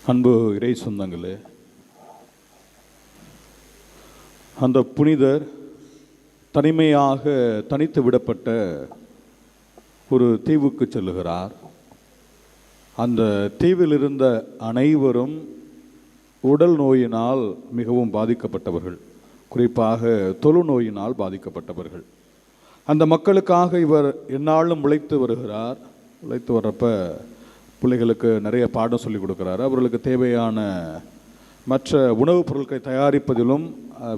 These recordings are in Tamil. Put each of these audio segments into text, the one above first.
அன்பு இறை சொந்தங்களே, அந்த புனிதர் தனிமையாக தனித்து விடப்பட்ட ஒரு தீவுக்கு செல்லுகிறார். அந்த தீவில் இருந்த அனைவரும் உடல் நோயினால் மிகவும் பாதிக்கப்பட்டவர்கள், குறிப்பாக தொழுநோயினால் பாதிக்கப்பட்டவர்கள். அந்த மக்களுக்காக இவர் எந்நாளும் உழைத்து வருகிறார். உழைத்து வர்றப்ப பிள்ளைகளுக்கு நிறைய பாடம் சொல்லிக் கொடுக்குறாரு. அவர்களுக்கு தேவையான மற்ற உணவுப் பொருட்களை தயாரிப்பதிலும்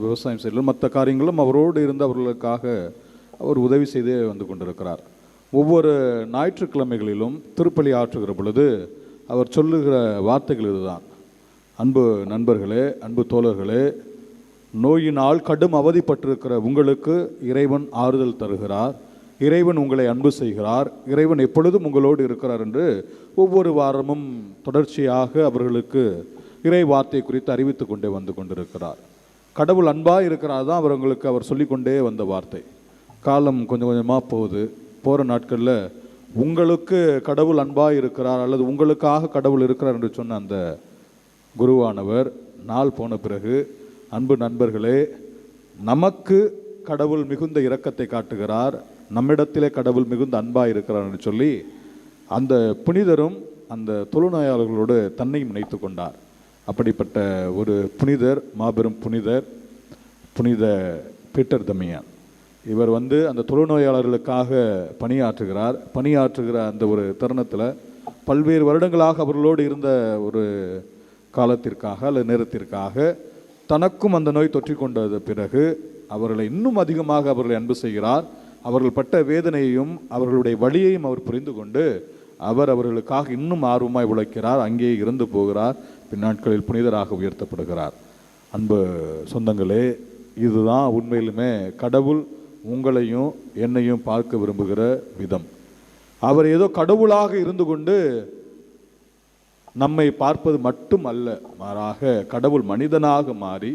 விவசாயம் செய்வதிலும் மற்ற காரியங்களும் அவரோடு இருந்து அவர்களுக்காக அவர் உதவி செய்தே வந்து கொண்டிருக்கிறார். ஒவ்வொரு ஞாயிற்றுக்கிழமைகளிலும் திருப்பலி ஆற்றுகிற பொழுது அவர் சொல்லுகிற வார்த்தைகள் இதுதான்: அன்பு நண்பர்களே, அன்பு தோழர்களே, நோயினால் கடும் அவதிப்பட்டிருக்கிற உங்களுக்கு இறைவன் ஆறுதல் தருகிறார், இறைவன் உங்களை அன்பு செய்கிறார், இறைவன் எப்பொழுதும் உங்களோடு இருக்கிறார் என்று ஒவ்வொரு வாரமும் தொடர்ச்சியாக அவர்களுக்கு இறை வார்த்தை குறித்து அறிவித்து கொண்டே வந்து கொண்டிருக்கிறார். கடவுள் அன்பாக இருக்கிறார் தான் அவர்களுக்கு அவர் சொல்லிக்கொண்டே வந்த வார்த்தை. காலம் கொஞ்சம் கொஞ்சமாக போகிற நாட்களில் உங்களுக்கு கடவுள் அன்பாக இருக்கிறார் அல்லது உங்களுக்காக கடவுள் இருக்கிறார் என்று சொன்ன அந்த குருவானவர் நாள் போன பிறகு, அன்பு நண்பர்களே, நமக்கு கடவுள் மிகுந்த இரக்கத்தை காட்டுகிறார், நம்மிடத்திலே கடவுள் மிகுந்த அன்பாக இருக்கிறார் என்று சொல்லி அந்த புனிதரும் அந்த தொழுநோயாளர்களோடு தன்னையும் இணைத்து கொண்டார். அப்படிப்பட்ட ஒரு புனிதர், மாபெரும் புனிதர், புனித பீட்டர் தமியான். இவர் அந்த தொழுநோயாளர்களுக்காக பணியாற்றுகிற அந்த ஒரு தருணத்தில் பல்வேறு வருடங்களாக அவர்களோடு இருந்த ஒரு காலத்திற்காக அல்லது நேரத்திற்காக தனக்கும் அந்த நோய் தொற்றிக்கொண்டது பிறகு அவர்களை இன்னும் அதிகமாக அவர்களை அன்பு செய்கிறார். அவர்கள் பட்ட வேதனையையும் அவர்களுடைய வழியையும் அவர் புரிந்து கொண்டு அவர்களுக்காக இன்னும் ஆர்வமாய் உழைக்கிறார். அங்கேயே இறந்து போகிறார். பின்னாட்களில் புனிதராக உயர்த்தப்படுகிறார். அன்பு சொந்தங்களே, இதுதான் உண்மையிலுமே கடவுள் உங்களையும் என்னையும் பார்க்க விரும்புகிற விதம். அவர் ஏதோ கடவுளாக இருந்து கொண்டு நம்மை பார்ப்பது மட்டும் அல்ல, மாறாக கடவுள் மனிதனாக மாறி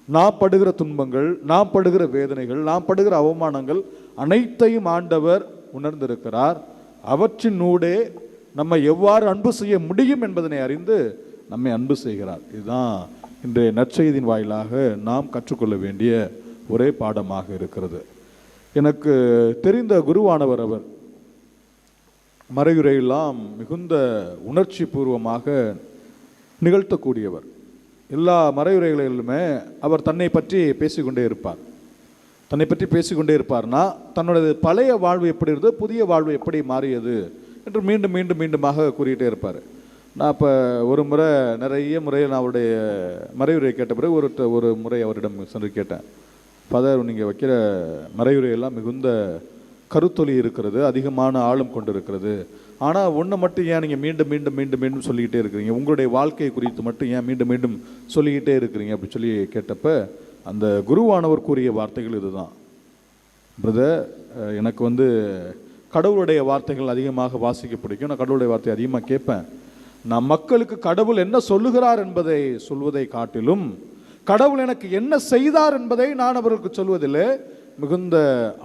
நாம் படுகிற துன்பங்கள், நாம் படுகிற வேதனைகள், நாம் படுகிற அவமானங்கள் அனைத்தையும் ஆண்டவர் உணர்ந்திருக்கிறார். அவற்றினூடே நம்மை எவ்வாறு அன்பு செய்ய முடியும் என்பதனை அறிந்து நம்மை அன்பு செய்கிறார். இதுதான் இன்றைய நற்செய்தியின் வாயிலாக நாம் கற்றுக்கொள்ள வேண்டிய ஒரே பாடமாக இருக்கிறது. எனக்கு தெரிந்த குருவானவர் அவர் மறையுரையெல்லாம் மிகுந்த உணர்ச்சி பூர்வமாக நிகழ்த்தக்கூடியவர். எல்லா மறையுரைகளிலுமே அவர் தன்னை பற்றி பேசிக்கொண்டே இருப்பார். தன்னை பற்றி பேசிக்கொண்டே இருப்பார்னா தன்னுடைய பழைய வாழ்வு எப்படி இருந்தது, புதிய வாழ்வு எப்படி மாறியது என்று மீண்டும் மீண்டும் மீண்டுமாக கூறிகிட்டே இருப்பார். நான் இப்போ ஒரு முறை நிறைய முறையில் நான் அவருடைய மறையுரை கேட்ட பிறகு ஒரு முறை அவரிடம் சென்று கேட்டேன், ஃபாதர், நீங்கள் வைக்கிற மறையுரையெல்லாம் மிகுந்த கருத்தொலி இருக்கிறது, அதிகமான ஆழம் கொண்டு இருக்கிறது, ஆனால் ஒன்றை மட்டும் ஏன் நீங்கள் மீண்டும் மீண்டும் மீண்டும் மீண்டும் சொல்லிக்கிட்டே இருக்கிறீங்க, உங்களுடைய வாழ்க்கை குறித்து மட்டும் ஏன் மீண்டும் மீண்டும் சொல்லிக்கிட்டே இருக்கிறீங்க அப்படி சொல்லி கேட்டப்ப அந்த குருவானவர் கூறிய வார்த்தைகள் இதுதான்: பிரதர், எனக்கு கடவுளுடைய வார்த்தைகள் அதிகமாக வாசிக்க பிடிக்கும், நான் கடவுளுடைய வார்த்தை அதிகமாக கேட்பேன். நான் மக்களுக்கு கடவுள் என்ன சொல்லுகிறார் என்பதை சொல்வதை காட்டிலும் கடவுள் எனக்கு என்ன செய்தார் என்பதை நான் அவர்களுக்கு சொல்வதில்லை மிகுந்த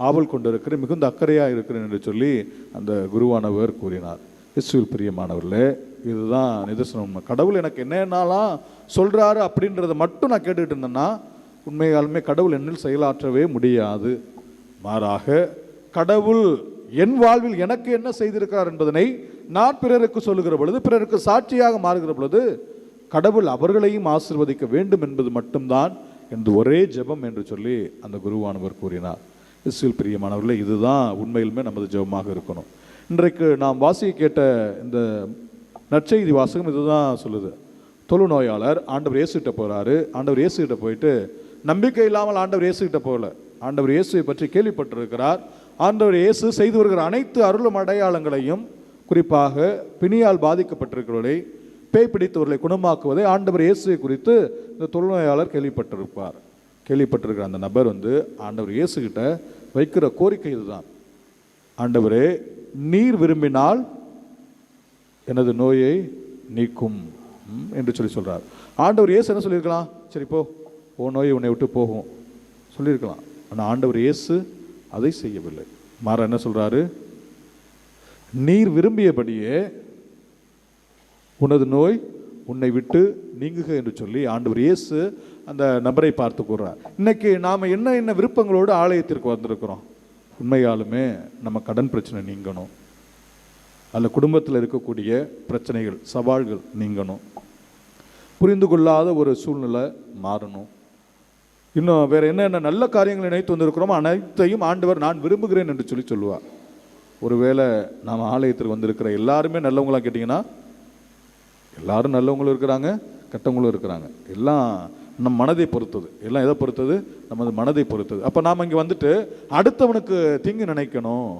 ஆவல் கொண்டு இருக்கிறேன், மிகுந்த அக்கறையாக இருக்கிறேன் என்று சொல்லி அந்த குருவானவர் கூறினார். இயேசுவில் பிரியமானவர்களே, இதுதான் நிதர்சனம். கடவுள் எனக்கு என்னென்னலாம் சொல்கிறாரு அப்படின்றத மட்டும் நான் கேட்டுக்கிட்டு இருந்தேன்னா உண்மையாலுமே கடவுள் என்னில் செயலாற்றவே முடியாது. மாறாக கடவுள் என் வாழ்வில் எனக்கு என்ன செய்திருக்கிறார் என்பதனை நான் பிறருக்கு சொல்லுகிற பொழுது, பிறருக்கு சாட்சியாக மாறுகிற பொழுது கடவுள் அவர்களையும் ஆசீர்வதிக்க வேண்டும் என்பது மட்டும்தான் என்று ஒரே ஜெபம் என்று சொல்லி அந்த குருவானவர் கூறினார். இயேசுவில் பிரியமானவர்களே, இதுதான் உண்மையிலுமே நமது ஜெபமாக இருக்கணும். இன்றைக்கு நாம் வாசிக்க கேட்ட இந்த நற்செய்தி வாசகம் இதுதான் சொல்லுது. தொழுநோயாளர் ஆண்டவர் இயேசுகிட்ட போகிறாரு. ஆண்டவர் இயேசுகிட்ட போயிட்டு நம்பிக்கை இல்லாமல் ஆண்டவர் இயேசுகிட்ட போகல, ஆண்டவர் இயேசுவை பற்றி கேள்விப்பட்டிருக்கிறார். ஆண்டவர் இயேசு செய்து வருகிற அனைத்து அருளும் அடையாளங்களையும், குறிப்பாக பிணியால் பாதிக்கப்பட்டிருக்கிறவர்களை, பேய் பிடித்தவர்களை குணமாக்குவதை ஆண்டவர் இயேசுவை குறித்து இந்த தொழுநோயாளர் கேள்விப்பட்டிருக்கிற அந்த நபர் ஆண்டவர் இயேசுகிட்ட வைக்கிற கோரிக்கை இதுதான்: ஆண்டவரே, நீர் விரும்பினால் எனது நோயை நீக்கும் என்று சொல்றார். ஆண்டவர் இயேசு என்ன சொல்லியிருக்கலாம்? சரி போ, உன் நோயை உன்னை விட்டு போகும் சொல்லியிருக்கலாம். ஆனால் ஆண்டவர் இயேசு அதை செய்யவில்லை. மாற என்ன சொல்றாரு? நீர் விரும்பியபடியே உனது நோய் உன்னை விட்டு நீங்குக என்று சொல்லி ஆண்டவர் இயேசு அந்த நபரை பார்த்து கூறுறார். இன்னைக்கு நாம் என்ன என்ன விருப்பங்களோடு ஆலயத்திற்கு வந்திருக்கிறோம்? உண்மையாலுமே நம்ம கடன் பிரச்சனை நீங்கணும், அல்ல குடும்பத்தில் இருக்கக்கூடிய பிரச்சனைகள் சவால்கள் நீங்கணும், புரிந்து கொள்ளாத ஒரு சூழ்நிலை மாறணும், இன்னும் வேற என்னென்ன நல்ல காரியங்களை நினைத்து வந்திருக்கிறோமோ அனைத்தையும் ஆண்டவர் நான் விரும்புகிறேன் என்று சொல்லி சொல்லுவார். ஒருவேளை நாம் ஆலயத்திற்கு வந்திருக்கிற எல்லாருமே நல்லவங்களாக கேட்டிங்கன்னா, எல்லாரும் நல்லவங்களும் இருக்கிறாங்க, கெட்டவங்களும் இருக்கிறாங்க. எல்லாம் நம் மனதை பொறுத்தது. எல்லாம் எதை பொறுத்தது? நமது மனதை பொறுத்தது. அப்போ நாம் இங்கே வந்துட்டு அடுத்தவனுக்கு தீங்கு நினைக்கணும்,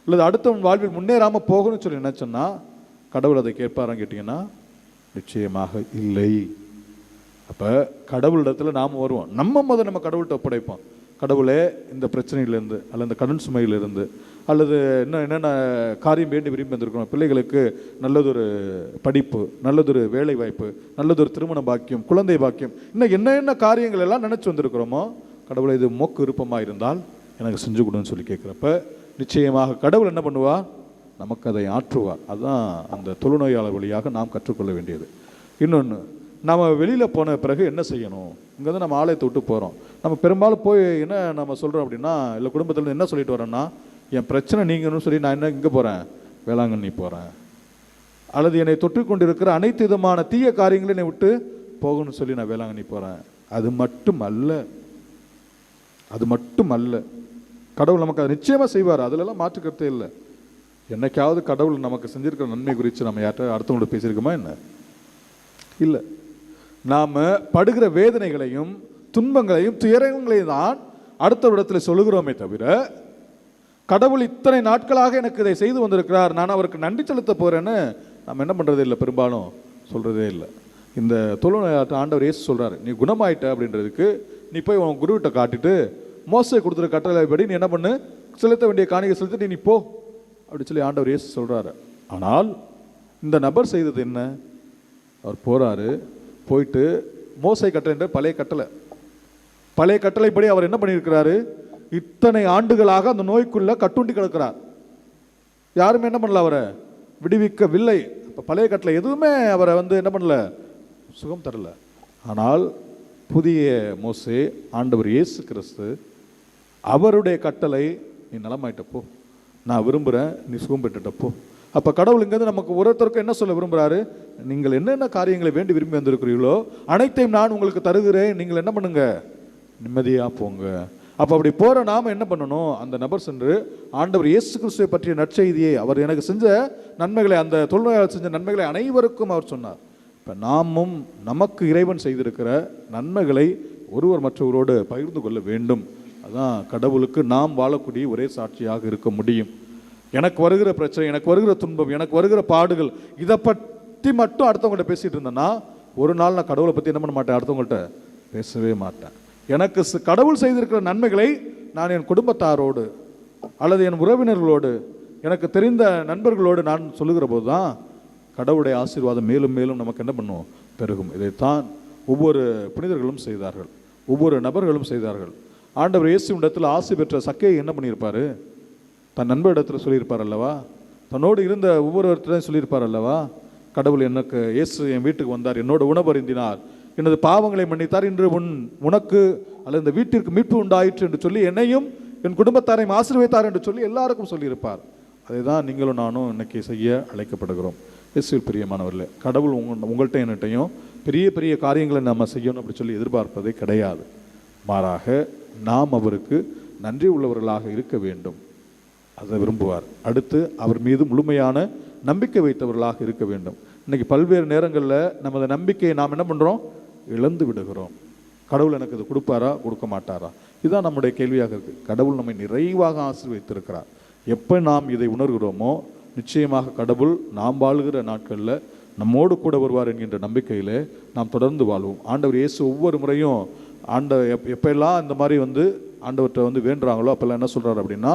அல்லது அடுத்தவன் வாழ்வில் முன்னேறாமல் போகணும்னு சொல்லி நினைச்சோன்னா கடவுள் அதை கேட்பாரான்னு கேட்டிங்கன்னா நிச்சயமாக இல்லை. அப்போ கடவுளிடத்தில் நாம் வருவோம், நம்ம கடவுள்கிட்ட ஒப்படைப்போம். கடவுளே, இந்த பிரச்சனையிலேருந்து அல்லது இந்த கடன் சுமையிலிருந்து அல்லது இன்னும் என்னென்ன காரியம் வேண்டி விரும்பி வந்திருக்கணும், பிள்ளைகளுக்கு நல்லதொரு படிப்பு, நல்லதொரு வேலை வாய்ப்பு, நல்லதொரு திருமண பாக்கியம், குழந்தை பாக்கியம், இன்னும் என்ன காரியங்கள் எல்லாம் நினச்சி வந்திருக்கிறோமோ, கடவுளை இது மோக்கு விருப்பமாக இருந்தால் எனக்கு செஞ்சு கொடுன்னு சொல்லி கேட்குறப்ப நிச்சயமாக கடவுள் என்ன பண்ணுவார்? நமக்கு அதை ஆற்றுவார். அதுதான் அந்த தொழுநோயாளர் வழியாக நாம் கற்றுக்கொள்ள வேண்டியது. இன்னொன்று, நம்ம வெளியில் போன பிறகு என்ன செய்யணும்? இங்கே வந்து நம்ம ஆலயத்தை விட்டு போகிறோம், நம்ம பெரும்பாலும் போய் என்ன நம்ம சொல்கிறோம் அப்படின்னா, இல்லை குடும்பத்தில் என்ன சொல்லிட்டு வரோன்னா, என் பிரச்சனை நீங்கணும்னு சொல்லி நான் என்ன இங்கே போகிறேன், வேளாங்கண்ணி போகிறேன், அல்லது என்னை தொற்றிக்கொண்டு இருக்கிற அனைத்து விதமான தீய காரியங்களை என்னை விட்டு போகணும்னு சொல்லி நான் வேளாங்கண்ணி போகிறேன். அது மட்டும் அல்ல. கடவுள் நமக்கு அதை நிச்சயமாக செய்வார், அதிலெல்லாம் மாற்றுக்கருத்தே இல்லை. என்னைக்காவது கடவுள் நமக்கு செஞ்சிருக்கிற நன்மை குறித்து நம்ம யார்கிட்ட அடுத்தவங்களோட பேசியிருக்கோமா என்ன? இல்லை. நாம் படுகிற வேதனைகளையும் துன்பங்களையும் துயரங்களையும் தான் அடுத்த இடத்துல சொல்லுகிறோமே தவிர, கடவுள் இத்தனை நாட்களாக எனக்கு இதை செய்து வந்திருக்கிறார், நான் அவருக்கு நன்றி செலுத்த போகிறேன்னு நம்ம என்ன பண்ணுறதே இல்லை, பெரும்பாலும் சொல்கிறதே இல்லை. இந்த தொழுநோயாட்ட ஆண்டவர் இயேசு சொல்கிறாரு, நீ குணமாயிட்ட அப்படின்றதுக்கு நீ போய் உன் குருவிட்ட காட்டிட்டு மோசே கொடுத்துற கட்டளைப்படி நீ என்ன பண்ணு, செலுத்த வேண்டிய காணிக்கை செலுத்திட்டு நீ போ அப்படி சொல்லி ஆண்டவர் இயேசு சொல்கிறாரு. ஆனால் இந்த நபர் செய்தது என்ன? அவர் போகிறாரு, போயிட்டு மோசே கட்டளை பழைய கட்டளைப்படி அவர் என்ன பண்ணியிருக்கிறாரு, இத்தனை ஆண்டுகளாக அந்த நோய்க்குள்ள கட்டுண்டி கிடக்கிறார். யாருமே என்ன பண்ணல, அவரை விடுவிக்கவில்லை. இப்போ பழைய கட்டளை எதுவுமே அவரை வந்து என்ன பண்ணல, சுகம் தரல. ஆனால் புதிய மோசே ஆண்டவர் இயேசு கிறிஸ்து, அவருடைய கட்டளை, நீ நலமாயிட்டப்போ, நான் விரும்புகிறேன், நீ சுகம் பெற்றுட்டப்போ. அப்போ கடவுள் இங்கேருந்து நமக்கு ஒருத்தருக்கும் என்ன சொல்ல விரும்புகிறாரு, நீங்கள் என்னென்ன காரியங்களை வேண்டி விரும்பி வந்திருக்கிறீர்களோ அனைத்தையும் நான் உங்களுக்கு தருகிறேன், நீங்கள் என்ன பண்ணுங்க, நிம்மதியாக போங்க. அப்போ அப்படி போகிற நாம் என்ன பண்ணணும், அந்த நபர் சென்று ஆண்டவர் இயேசு கிறிஸ்துவை பற்றிய நற்செய்தியை, அவர் எனக்கு செஞ்ச நன்மைகளை, அந்த தொழுநோயாளர் செஞ்ச நன்மைகளை அனைவருக்கும் அவர் சொன்னார். இப்போ நாமும் நமக்கு இறைவன் செய்திருக்கிற நன்மைகளை ஒருவர் மற்றவரோடு பகிர்ந்து கொள்ள வேண்டும். அதுதான் கடவுளுக்கு நாம் வாழக்கூடிய ஒரே சாட்சியாக இருக்க முடியும். எனக்கு வருகிற பிரச்சனை, எனக்கு வருகிற துன்பம், எனக்கு வருகிற பாடுகள், இதை பற்றி மட்டும் அடுத்தவங்கள்ட்ட பேசிகிட்டு இருந்தேன்னா ஒரு நாள் நான் கடவுளை பற்றி என்ன பண்ண மாட்டேன், அடுத்தவங்கள்ட்ட பேசவே மாட்டேன். எனக்கு கடவுள் செய்திருக்கிற நன்மைகளை நான் என் குடும்பத்தாரோடு அல்லது என் உறவினர்களோடு, எனக்கு தெரிந்த நண்பர்களோடு நான் சொல்லுகிற போது தான் கடவுளுடைய ஆசீர்வாதம் மேலும் மேலும் நமக்கு என்ன பண்ணுவோம், பெருகும். இதைத்தான் ஒவ்வொரு புனிதர்களும் செய்தார்கள், ஒவ்வொரு நபர்களும் செய்தார்கள். ஆண்டவர் இயேசு இடத்துல ஆசி பெற்ற சக்கையை என்ன பண்ணியிருப்பார், தன் நண்பரிடத்தில் சொல்லியிருப்பார் அல்லவா, தன்னோடு இருந்த ஒவ்வொருவர்கிட்டையும் சொல்லியிருப்பார் அல்லவா, கடவுள் எனக்கு இயேசு என் வீட்டுக்கு வந்தார், என்னோட உணவருந்தினார், எனது பாவங்களை மன்னித்தார், இன்று உனக்கு அல்லது இந்த வீட்டிற்கு மீட்பு உண்டாயிற்று என்று சொல்லி என்னையும் என் குடும்பத்தாரையும் ஆசீர்வதித்தார் என்று சொல்லி எல்லாருக்கும் சொல்லியிருப்பார். அதை தான் நீங்களும் நானும் இன்னைக்கு செய்ய அழைக்கப்படுகிறோம். இயேசுவில் பிரியமானவர்களே, கடவுள் உங்கள்கிட்ட என்னட்டையும் பெரிய பெரிய காரியங்களை நம்ம செய்யணும் அப்படி சொல்லி எதிர்பார்ப்பதே கிடையாது. மாறாக நாம் அவருக்கு நன்றி உள்ளவர்களாக இருக்க வேண்டும், அதை விரும்புவார். அடுத்து அவர் மீது முழுமையான நம்பிக்கை வைத்தவர்களாக இருக்க வேண்டும். இன்னைக்கு பல்வேறு நேரங்களில் நமது நம்பிக்கையை நாம் என்ன பண்ணுறோம், இழந்து விடுகிறோம். கடவுள் எனக்கு இது கொடுப்பாரா, கொடுக்க மாட்டாரா, இதுதான் நம்முடைய கேள்வியாக இருக்குது. கடவுள் நம்மை நிறைவாக ஆசீர்வதித்திருக்கிறார். எப்போ நாம் இதை உணர்கிறோமோ நிச்சயமாக கடவுள் நாம் வாழ்கிற நாட்களில் நம்மோடு கூட வருவார் என்கின்ற நம்பிக்கையில் நாம் தொடர்ந்து வாழ்வோம். ஆண்டவர் இயேசு ஒவ்வொரு முறையும் எப்பெல்லாம் இந்த மாதிரி ஆண்டவர்கிட்ட வேண்டுறாங்களோ அப்போல்லாம் என்ன சொல்கிறார் அப்படின்னா,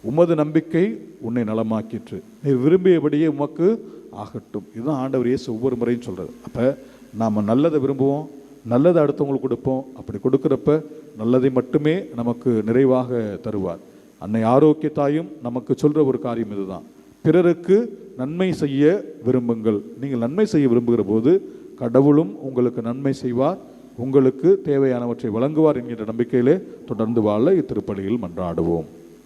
உமது நம்பிக்கை உன்னை நலமாக்கிற்று, நீ விரும்பியபடியே உமக்கு ஆகட்டும். இதுதான் ஆண்டவர் இயேசு ஒவ்வொரு முறையும் சொல்கிறது. அப்போ நாம் நல்லதை விரும்புவோம், நல்லதை அடுத்தவங்களுக்கு கொடுப்போம். அப்படி கொடுக்குறப்ப நல்லதை மட்டுமே நமக்கு நிறைவாக தருவார். அன்னை ஆரோக்கிய தாயும் நமக்கு சொல்கிற ஒரு காரியம் இதுதான், பிறருக்கு நன்மை செய்ய விரும்புங்கள். நீங்கள் நன்மை செய்ய விரும்புகிற போது கடவுளும் உங்களுக்கு நன்மை செய்வார், உங்களுக்கு தேவையானவற்றை வழங்குவார் என்கின்ற நம்பிக்கையிலே தொடர்ந்து வாழ இத்திருப்பலியில் மன்றாடுவோம்.